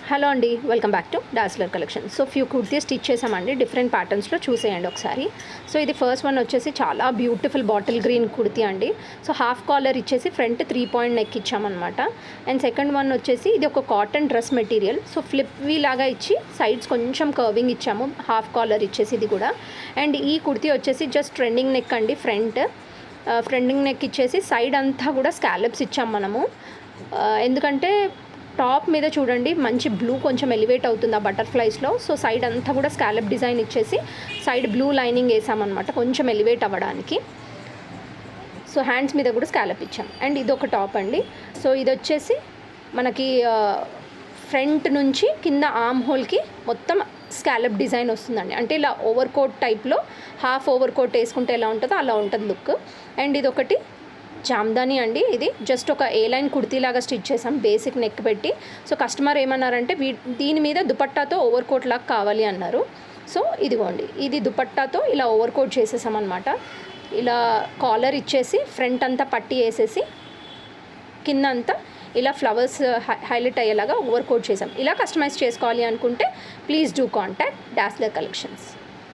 Hello అండి, welcome back to డాస్లర్ collection. So few kurtis stitch చేసామండి, డిఫరెంట్ ప్యాటర్న్స్లో చూసేయండి ఒకసారి. సో ఇది ఫస్ట్ వన్ వచ్చేసి చాలా బ్యూటిఫుల్ బాటిల్ గ్రీన్ కుర్తీ అండి. సో హాఫ్ కాలర్ ఇచ్చేసి ఫ్రంట్ 3 పాయింట్ నెక్ ఇచ్చామన్నమాట. అండ్ సెకండ్ వన్ వచ్చేసి ఇది ఒక cotton dress material. So flip V లాగా ఇచ్చి సైడ్స్ కొంచెం కర్వింగ్ ఇచ్చాము, హాఫ్ కాలర్ ఇచ్చేసి ఇది కూడా. అండ్ ఈ కుర్తీ వచ్చేసి జస్ట్ ట్రెండింగ్ నెక్ అండి, ఫ్రంటింగ్ నెక్ ఇచ్చేసి సైడ్ అంతా కూడా స్కాలప్స్ ఇచ్చాం మనము. ఎందుకంటే టాప్ మీద చూడండి మంచి బ్లూ కొంచెం ఎలివేట్ అవుతుంది ఆ బటర్ఫ్లైస్లో. సో సైడ్ అంతా కూడా స్కాలప్ డిజైన్ ఇచ్చేసి సైడ్ బ్లూ లైనింగ్ వేసామన్నమాట కొంచెం ఎలివేట్ అవ్వడానికి. సో హ్యాండ్స్ మీద కూడా స్కాలప్ ఇచ్చాం. అండ్ ఇది ఒక టాప్ అండి. సో ఇది వచ్చేసి మనకి ఫ్రంట్ నుంచి కింద ఆర్మ్ హోల్కి మొత్తం స్కాలప్ డిజైన్ వస్తుందండి. అంటే ఇలా ఓవర్ కోట్ టైప్లో హాఫ్ ఓవర్ కోట్ వేసుకుంటే ఎలా ఉంటుందో అలా ఉంటుంది లుక్. అండ్ ఇది ఒకటి జామ్దాని అండి. ఇది జస్ట్ ఒక ఏ లైన్ కుర్తీలాగా స్టిచ్ చేసాం బేసిక్ నెక్ పెట్టి. సో కస్టమర్ ఏమన్నారంటే దీని మీద దుపట్టాతో ఓవర్ కోట్ లాగా కావాలి అన్నారు. సో ఇదిగోండి, ఇది దుపట్టాతో ఇలా ఓవర్ కోట్ చేసేసామన్నమాట. ఇలా కాలర్ ఇచ్చేసి ఫ్రంట్ అంతా పట్టి వేసేసి కింద అంతా ఇలా ఫ్లవర్స్ హైలైట్ అయ్యేలాగా ఓవర్ కోట్ చేసాం. ఇలా కస్టమైజ్ చేసుకోవాలి అనుకుంటే ప్లీజ్ డూ కాంటాక్ట్ డాస్లర్ కలెక్షన్స్.